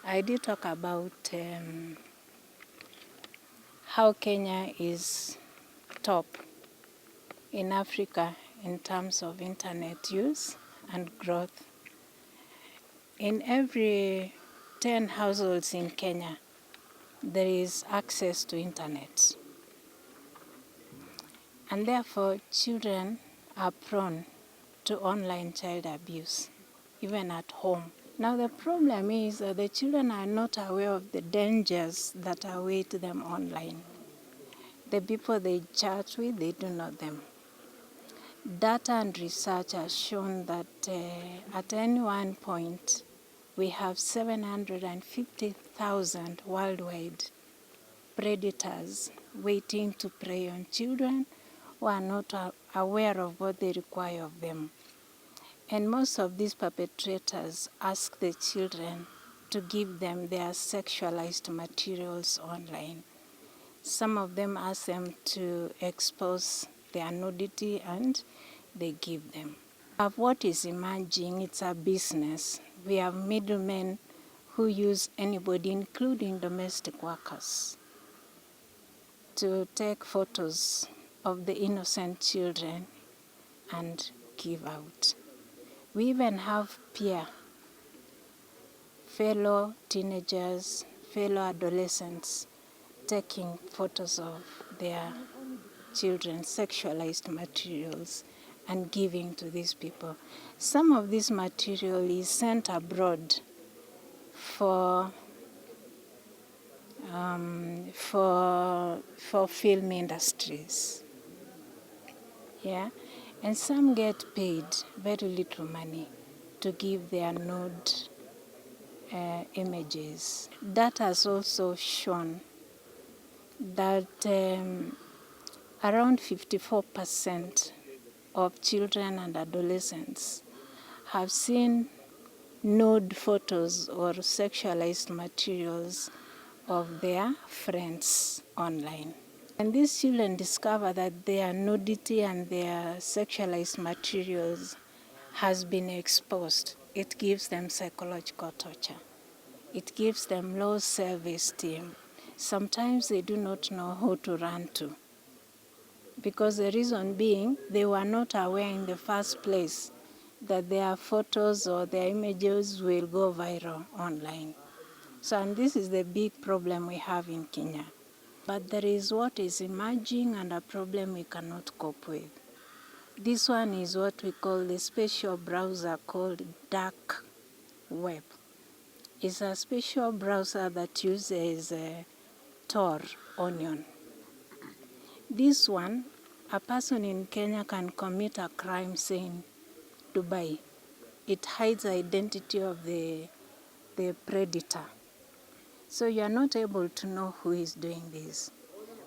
I did talk about how Kenya is top in Africa in terms of internet use and growth. In every 10 households in Kenya, there is access to internet. And therefore, children are prone to online child abuse, even at home. Now the problem is that the children are not aware of the dangers that await them online. The people they chat with, they do not them. Data and research has shown that at any one point, we have 750,000 worldwide predators waiting to prey on children who are not aware of what they require of them. And most of these perpetrators ask the children to give them their sexualized materials online. Some of them ask them to expose their nudity and they give them. What is emerging, it's a business. We have middlemen who use anybody, including domestic workers, to take photos of the innocent children and give out. We even have fellow teenagers, fellow adolescents taking photos of their children's sexualized materials and giving to these people. Some of this material is sent abroad for film industries. Yeah, and some get paid very little money to give their nude images. That has also shown that around 54% of children and adolescents have seen nude photos or sexualized materials of their friends online. And these children discover that their nudity and their sexualized materials has been exposed. It gives them psychological torture. It gives them low self-esteem. Sometimes they do not know who to run to, because the reason being they were not aware in the first place that their photos or their images will go viral online. So, and this is the big problem we have in Kenya. But there is what is emerging and a problem we cannot cope with. This one is what we call the special browser called dark web. It's a special browser that uses Tor onion. This one, a person in Kenya can commit a crime, say in Dubai. It hides the identity of the predator. So you are not able to know who is doing this.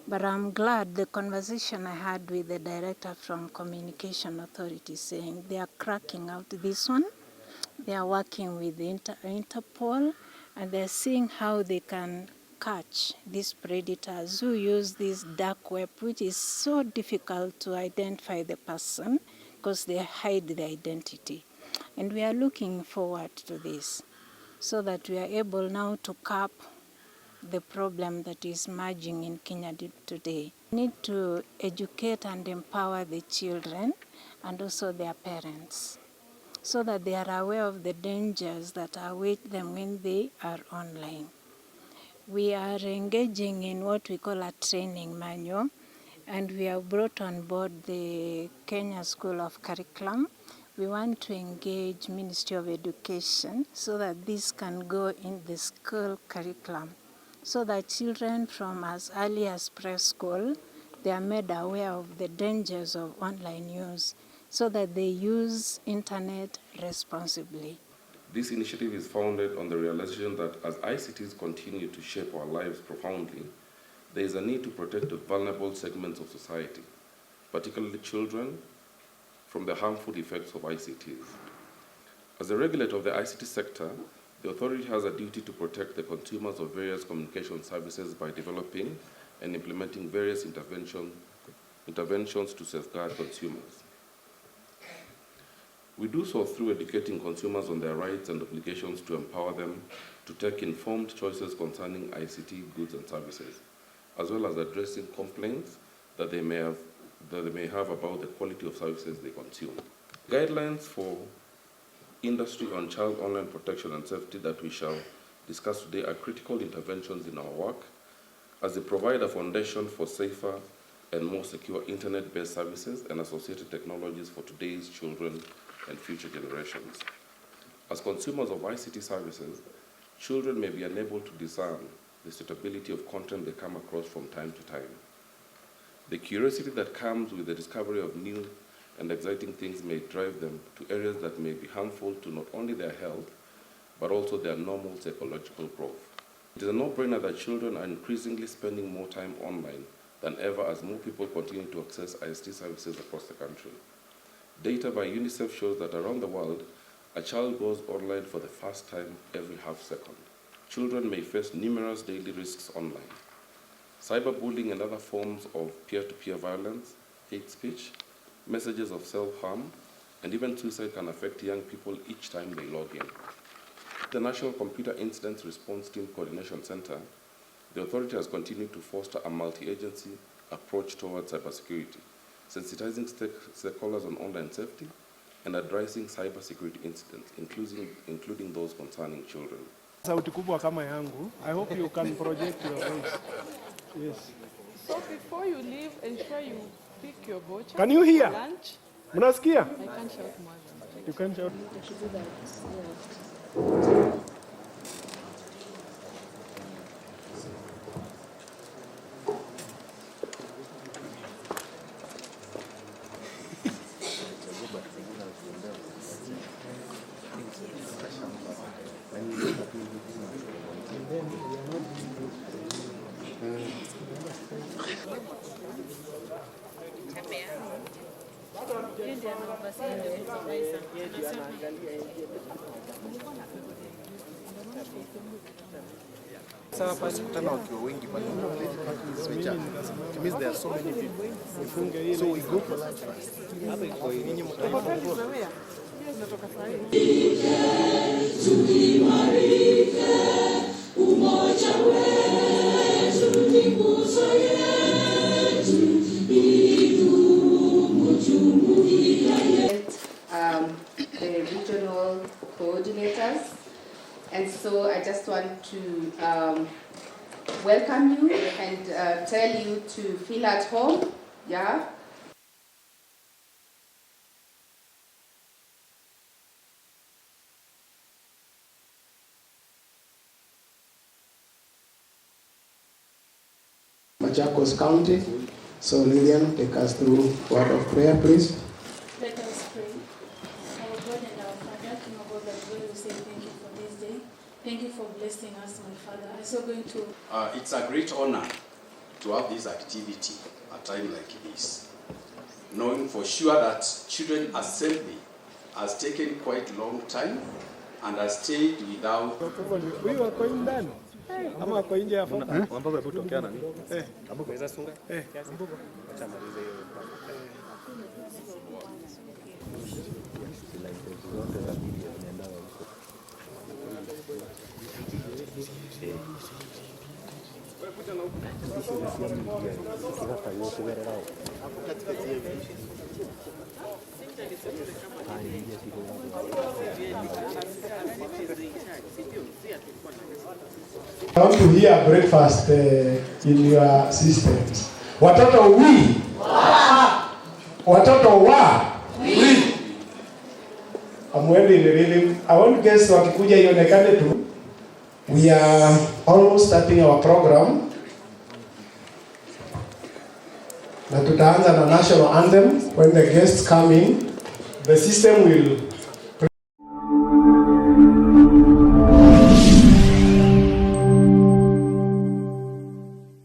But I'm glad the conversation I had with the director from Communication Authority saying they are cracking out this one. They are working with Interpol, and they're seeing how they can catch these predators who use this dark web, which is so difficult to identify the person because they hide the identity. And we are looking forward to this so that we are able now to cap the problem that is emerging in Kenya today. We need to educate and empower the children and also their parents so that they are aware of the dangers that await them when they are online. We are engaging in what we call a training manual, and we have brought on board the Kenya School of Curriculum. We want to engage Ministry of Education so that this can go in the school curriculum, so that children from as early as preschool, they are made aware of the dangers of online use so that they use internet responsibly. This initiative is founded on the realization that as ICTs continue to shape our lives profoundly, there is a need to protect the vulnerable segments of society, particularly children, from the harmful effects of ICTs. As the regulator of the ICT sector, the authority has a duty to protect the consumers of various communication services by developing and implementing various interventions to safeguard consumers. We do so through educating consumers on their rights and obligations to empower them to take informed choices concerning ICT goods and services, as well as addressing complaints that they may have about the quality of services they consume. Guidelines for industry on child online protection and safety that we shall discuss today are critical interventions in our work, as they provide a foundation for safer and more secure internet-based services and associated technologies for today's children and future generations. As consumers of ICT services, children may be unable to discern the suitability of content they come across from time to time. The curiosity that comes with the discovery of new and exciting things may drive them to areas that may be harmful to not only their health, but also their normal psychological growth. It is a no-brainer that children are increasingly spending more time online than ever as more people continue to access ICT services across the country. Data by UNICEF shows that around the world, a child goes online for the first time every half second. Children may face numerous daily risks online. Cyberbullying and other forms of peer-to-peer violence, hate speech, messages of self-harm, and even suicide can affect young people each time they log in. The National Computer Incident Response Team Coordination Center, the authority has continued to foster a multi-agency approach towards cybersecurity, sensitizing stakeholders on online safety and addressing cybersecurity incidents, including those concerning children. Sauti kubwa kama yangu. I hope you can project your voice. Yes. So before you leave, ensure you pick your voucher. Can you hear? Lunch. Mnasikia? I can't shout more than that. You can shout. Sawa pasi kutana wakiwa wengi pale. It means there are so many people. So we go for lunch first. Hapa iko ninyi mtaifungua. Umoja wetu ni nguzo yetu. The regional coordinators, and so I just want to welcome you and tell you to feel at home. Yeah. Machakos County. So Lillian, take us through word of prayer, please. Let us pray. Our God and our Father, King of all that glory, we say thank you for this day. Thank you for blessing us, my Father. I'm so going to... It's a great honor to have this activity at a time like this, knowing for sure that Children Assembly has taken quite a long time and has stayed without... Ama kwa nje hapo. Ambapo hebu tokea nani? Ambapo inaweza sunga? Ambapo. Acha malize hiyo. Zote za video zinaenda huko. Wewe kuja na huko. Sasa hiyo kubera lao. Hapo katikati ya I want to hear breakfast in your systems. Watoto wi. Watoto wa. I'm wearing the rhythm. I want guests wakikuja ionekane tu. We are almost starting our program. Na tutaanza na national anthem. When the guests come in, the system will